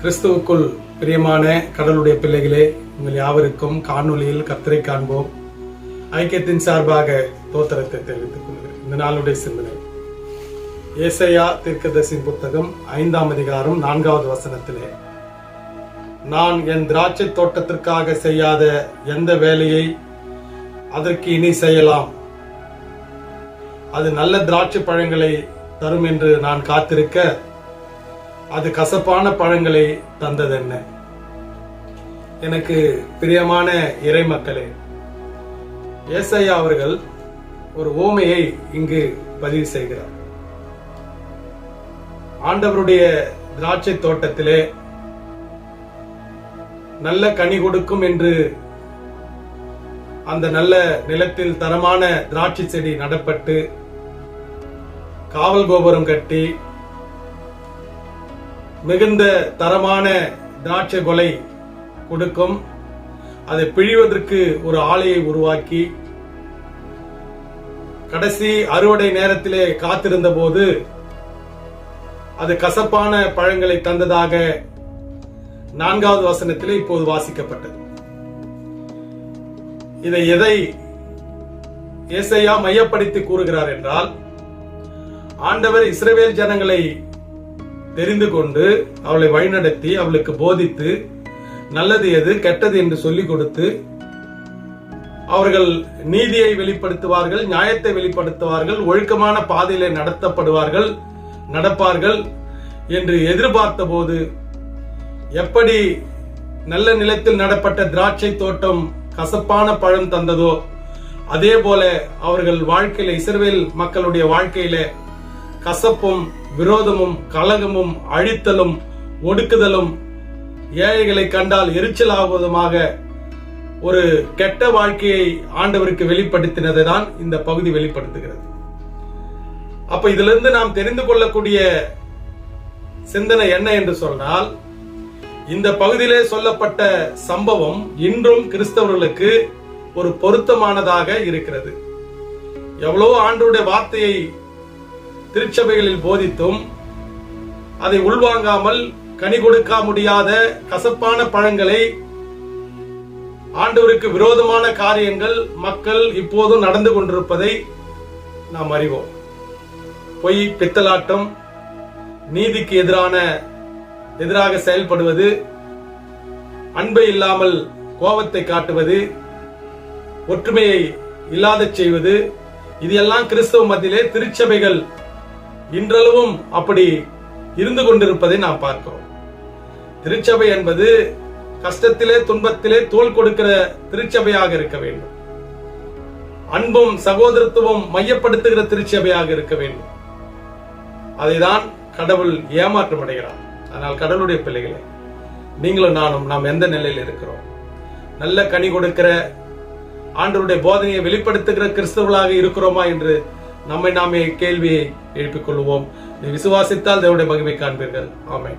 கிறிஸ்துவுக்குள் பிரியமான கடவுளுடைய பிள்ளைகளே, உங்கள் யாவருக்கும் காணொலியில் கர்த்தரை காண்போம் ஐக்கியத்தின் சார்பாக தோத்திரத்தை தெரிவித்துக் கொள்கிறேன். இந்த நாளுடைய சிந்தனை ஏசாயா தீர்க்கதரிசியின் புத்தகம் 5ஆம் அதிகாரம் 4வது வசனத்திலே, நான் என் திராட்சை தோட்டத்திற்காக செய்யாத எந்த வேலையை அதற்கு இனி செய்யலாம், அது நல்ல திராட்சை பழங்களை தரும் என்று நான் காத்திருக்க அது கசப்பான பழங்களை தந்ததென்ன. எனக்கு பிரியமான இறை மக்களே, ஏசாயா அவர்கள் ஒரு ஓமையை இங்கு பதிவு செய்கிறார். ஆண்டவருடைய திராட்சை தோட்டத்திலே நல்ல கனி கொடுக்கும் என்று அந்த நல்ல நிலத்தில் தரமான திராட்சை செடி நடப்பட்டு காவல் கோபுரம் கட்டி மிகுந்த தரமான திராட்சை கொலை கொடுக்கும். அதை பிழிவதற்கு ஒரு ஆலையை உருவாக்கி கடைசி அறுவடை நேரத்திலே காத்திருந்த போது அது கசப்பான பழங்களை தந்ததாக 4வது வசனத்திலே இப்போது வாசிக்கப்பட்டது. இதை எதை ஏசாயா மையப்படுத்தி கூறுகிறார் என்றால், ஆண்டவர் இஸ்ரவேல் ஜனங்களை தெரிந்து கொண்டு அவளை வழிநடத்தி அவளுக்கு போதித்து நல்லது எது கெட்டது என்று சொல்லிக் கொடுத்து அவர்கள் நீதியை வெளிப்படுத்துவார்கள், நியாயத்தை வெளிப்படுத்துவார்கள், ஒழுக்கமான பாதையிலே நடப்பார்கள் என்று எதிர்பார்த்த போது எப்படி நல்ல நிலத்தில் நடப்பட்ட திராட்சை தோட்டம் கசப்பான பழம் தந்ததோ, அதே போல அவர்கள் வாழ்க்கையில, இஸ்ரவேல் மக்களுடைய வாழ்க்கையில கசப்பும் விரோதமும் கலகமும் அழித்தலும் ஒடுக்குதலும் ஏழைகளை கண்டால் எரிச்சல் ஆகுவதுமாக ஒரு கெட்ட வாழ்க்கையை ஆண்டவருக்கு வெளிப்படுத்தினதை தான் இந்த பகுதி வெளிப்படுத்துகிறது. அப்ப இதிலிருந்து நாம் தெரிந்து கொள்ளக்கூடிய சிந்தனை என்ன என்று சொன்னால், இந்த பகுதியிலே சொல்லப்பட்ட சம்பவம் இன்றும் கிறிஸ்தவர்களுக்கு ஒரு பொருத்தமானதாக இருக்கிறது. எவ்வளவோ ஆண்டவருடைய வார்த்தையை திருச்சபைகளில் போதித்தும் அதை உள்வாங்காமல் கனி கொடுக்க முடியாத கசப்பான பழங்களை, ஆண்டவருக்கு விரோதமான காரியங்கள் மக்கள் இப்போதும் நடந்து கொண்டிருப்பதை நாம் அறிவோம். பொய், பித்தலாட்டம், நீதிக்கு எதிராக செயல்படுவது, அன்பை இல்லாமல் கோபத்தை காட்டுவது, ஒற்றுமையை இல்லாத செய்வது, இது எல்லாம் கிறிஸ்தவ மத்தியிலே திருச்சபைகள் இன்றளவும் அப்படி இருந்து கொண்டிருப்பதை நாம் பார்க்கிறோம். திருச்சபை என்பது கஷ்டத்திலே துன்பத்திலே தோள் கொடுக்கிற திருச்சபையாக இருக்க வேண்டும். அன்பும் சகோதரத்துவம் மையப்படுத்துகிற திருச்சபையாக இருக்க வேண்டும். அதைதான் கடவுள் ஏமாற்றம் அடைகிறார். ஆனால் கடவுளுடைய பிள்ளைகளே, நீங்களும் நானும் நாம் எந்த நிலையில் இருக்கிறோம்? நல்ல கனி கொடுக்கிற ஆண்டவருடைய போதனையை வெளிப்படுத்துகிற கிறிஸ்தவர்களாக இருக்கிறோமா என்று நம்மை நாமே கேள்வியை எழுப்பிக் கொள்வோம். விசுவாசித்தால் தேவனுடைய மகிமை காண்பீர்கள். ஆமென்.